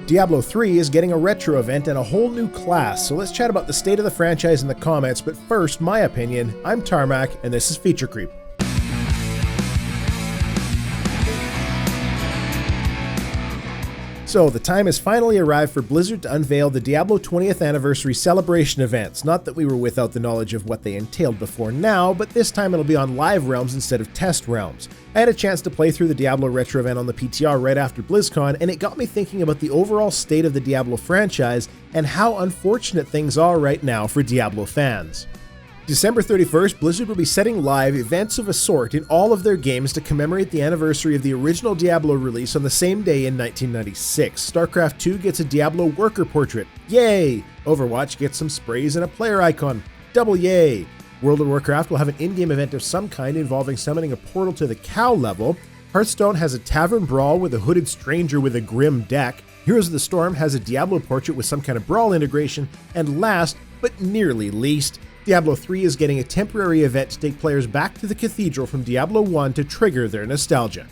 Diablo 3 is getting a retro event and a whole new class, so let's chat about the state of the franchise in the comments, but first, my opinion. I'm Tarmack, and this is Feature Creep. So, the time has finally arrived for Blizzard to unveil the Diablo 20th Anniversary Celebration events. Not that we were without the knowledge of what they entailed before now, but this time it'll be on live realms instead of test realms. I had a chance to play through the Diablo Retro event on the PTR right after BlizzCon, and it got me thinking about the overall state of the Diablo franchise and how unfortunate things are right now for Diablo fans. December 31st, Blizzard will be setting live events of a sort in all of their games to commemorate the anniversary of the original Diablo release on the same day in 1996. StarCraft 2 gets a Diablo worker portrait. Yay! Overwatch gets some sprays and a player icon. Double yay! World of Warcraft will have an in-game event of some kind involving summoning a portal to the cow level. Hearthstone has a tavern brawl with a hooded stranger with a grim deck. Heroes of the Storm has a Diablo portrait with some kind of brawl integration. And last, but nearly least, Diablo 3 is getting a temporary event to take players back to the Cathedral from Diablo 1 to trigger their nostalgia.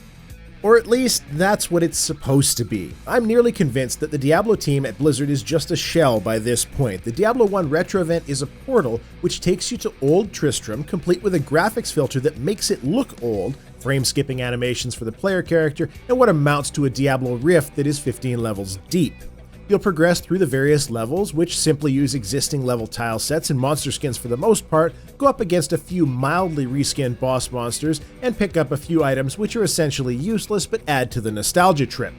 Or at least, that's what it's supposed to be. I'm nearly convinced that the Diablo team at Blizzard is just a shell by this point. The Diablo 1 retro event is a portal which takes you to old Tristram, complete with a graphics filter that makes it look old, frame-skipping animations for the player character, and what amounts to a Diablo rift that is 15 levels deep. You'll progress through the various levels, which simply use existing level tile sets and monster skins for the most part, go up against a few mildly reskinned boss monsters, and pick up a few items which are essentially useless but add to the nostalgia trip.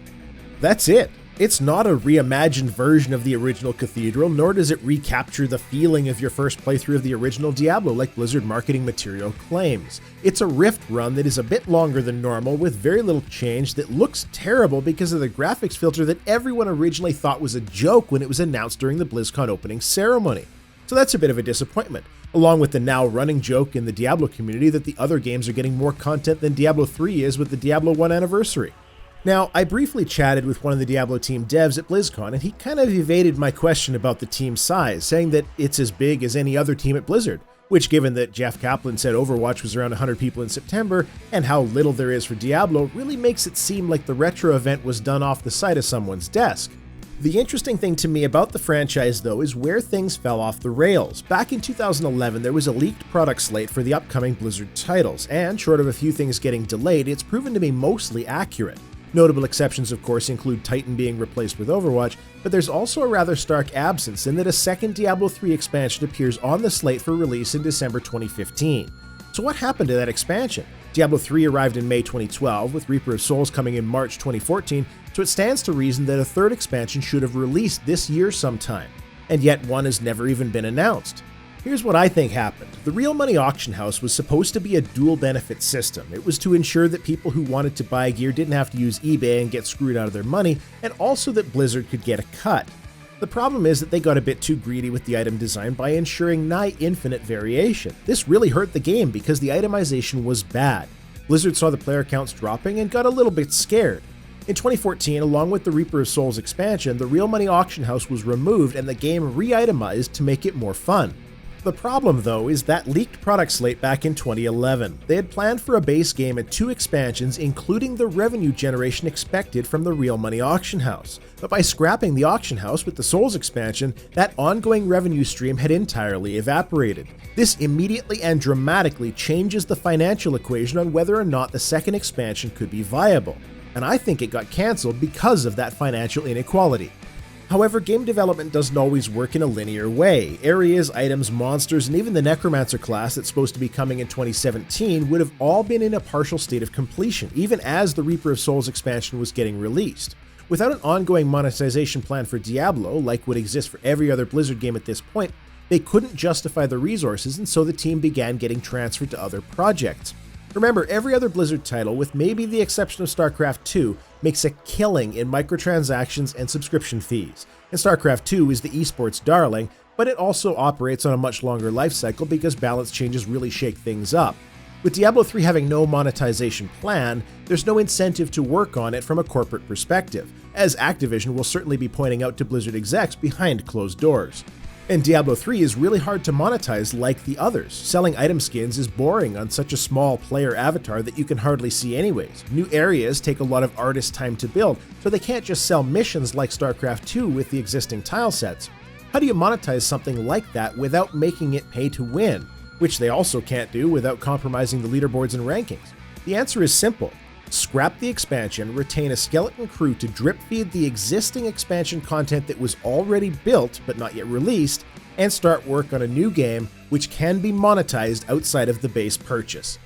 That's it. It's not a reimagined version of the original Cathedral, nor does it recapture the feeling of your first playthrough of the original Diablo like Blizzard marketing material claims. It's a Rift run that is a bit longer than normal with very little change that looks terrible because of the graphics filter that everyone originally thought was a joke when it was announced during the BlizzCon opening ceremony. So that's a bit of a disappointment, along with the now running joke in the Diablo community that the other games are getting more content than Diablo 3 is with the Diablo 1 anniversary. Now, I briefly chatted with one of the Diablo team devs at BlizzCon, and he kind of evaded my question about the team size, saying that it's as big as any other team at Blizzard, which given that Jeff Kaplan said Overwatch was around 100 people in September, and how little there is for Diablo, really makes it seem like the retro event was done off the side of someone's desk. The interesting thing to me about the franchise, though, is where things fell off the rails. Back in 2011, there was a leaked product slate for the upcoming Blizzard titles, and short of a few things getting delayed, it's proven to be mostly accurate. Notable exceptions, of course, include Titan being replaced with Overwatch, but there's also a rather stark absence in that a second Diablo 3 expansion appears on the slate for release in December 2015. So what happened to that expansion? Diablo 3 arrived in May 2012, with Reaper of Souls coming in March 2014, so it stands to reason that a third expansion should have released this year sometime, and yet one has never even been announced. Here's what I think happened. The Real Money Auction House was supposed to be a dual benefit system. It was to ensure that people who wanted to buy gear didn't have to use eBay and get screwed out of their money, and also that Blizzard could get a cut. The problem is that they got a bit too greedy with the item design by ensuring nigh infinite variation. This really hurt the game because the itemization was bad. Blizzard saw the player counts dropping and got a little bit scared. In 2014, along with the Reaper of Souls expansion, the Real Money Auction House was removed and the game re-itemized to make it more fun. The problem, though, is that leaked product slate back in 2011. They had planned for a base game and 2 expansions, including the revenue generation expected from the Real Money Auction House. But by scrapping the auction house with the Souls expansion, that ongoing revenue stream had entirely evaporated. This immediately and dramatically changes the financial equation on whether or not the second expansion could be viable. And I think it got cancelled because of that financial inequality. However, game development doesn't always work in a linear way. Areas, items, monsters, and even the Necromancer class that's supposed to be coming in 2017 would have all been in a partial state of completion, even as the Reaper of Souls expansion was getting released. Without an ongoing monetization plan for Diablo, like would exist for every other Blizzard game at this point, they couldn't justify the resources, and so the team began getting transferred to other projects. Remember, every other Blizzard title, with maybe the exception of StarCraft 2, makes a killing in microtransactions and subscription fees. And StarCraft 2 is the esports darling, but it also operates on a much longer life cycle because balance changes really shake things up. With Diablo 3 having no monetization plan, there's no incentive to work on it from a corporate perspective, as Activision will certainly be pointing out to Blizzard execs behind closed doors. And Diablo 3 is really hard to monetize like the others. Selling item skins is boring on such a small player avatar that you can hardly see anyways. New areas take a lot of artist time to build, so they can't just sell missions like StarCraft 2 with the existing tile sets. How do you monetize something like that without making it pay to win? Which they also can't do without compromising the leaderboards and rankings. The answer is simple. Scrap the expansion, retain a skeleton crew to drip feed the existing expansion content that was already built but not yet released, and start work on a new game which can be monetized outside of the base purchase.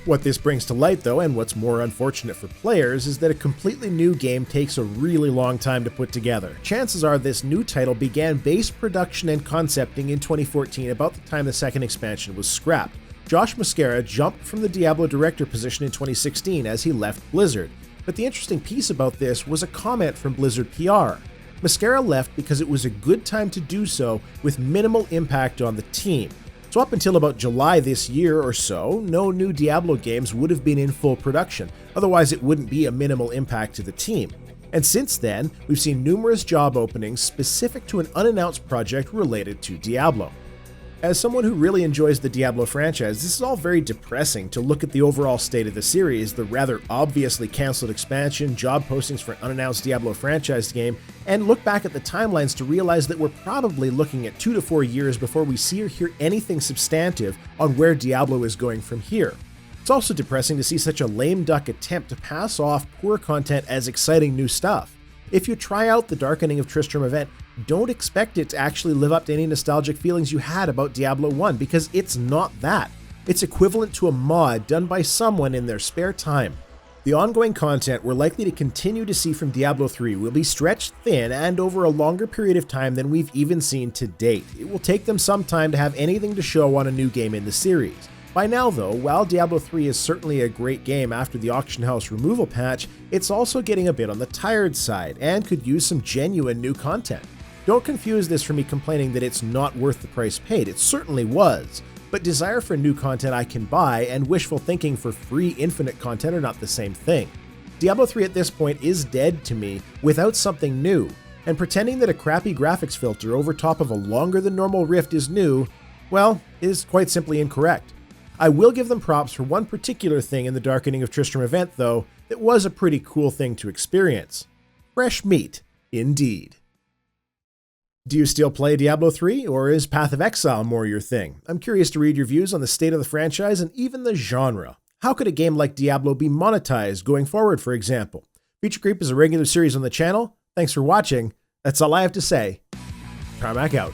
What this brings to light though, and what's more unfortunate for players, is that a completely new game takes a really long time to put together. Chances are this new title began base production and concepting in 2014, about the time the second expansion was scrapped. Josh Mascara jumped from the Diablo director position in 2016 as he left Blizzard, but the interesting piece about this was a comment from Blizzard PR. Mascara left because it was a good time to do so with minimal impact on the team. So up until about July this year or so, no new Diablo games would have been in full production, otherwise it wouldn't be a minimal impact to the team. And since then, we've seen numerous job openings specific to an unannounced project related to Diablo. As someone who really enjoys the Diablo franchise, this is all very depressing to look at the overall state of the series, the rather obviously cancelled expansion, job postings for an unannounced Diablo franchise game, and look back at the timelines to realize that we're probably looking at 2 to 4 years before we see or hear anything substantive on where Diablo is going from here. It's also depressing to see such a lame duck attempt to pass off poor content as exciting new stuff. If you try out the Darkening of Tristram event, don't expect it to actually live up to any nostalgic feelings you had about Diablo 1, because it's not that. It's equivalent to a mod done by someone in their spare time. The ongoing content we're likely to continue to see from Diablo 3 will be stretched thin and over a longer period of time than we've even seen to date. It will take them some time to have anything to show on a new game in the series. By now though, while Diablo 3 is certainly a great game after the auction house removal patch, it's also getting a bit on the tired side and could use some genuine new content. Don't confuse this for me complaining that it's not worth the price paid. It certainly was. But desire for new content I can buy and wishful thinking for free infinite content are not the same thing. Diablo 3 at this point is dead to me without something new, and pretending that a crappy graphics filter over top of a longer than normal rift is new, well, is quite simply incorrect. I will give them props for one particular thing in the Darkening of Tristram event though, that was a pretty cool thing to experience. Fresh meat, indeed. Do you still play Diablo 3, or is Path of Exile more your thing? I'm curious to read your views on the state of the franchise and even the genre. How could a game like Diablo be monetized going forward, for example? Feature Creep is a regular series on the channel. Thanks for watching. That's all I have to say. Tarmack out.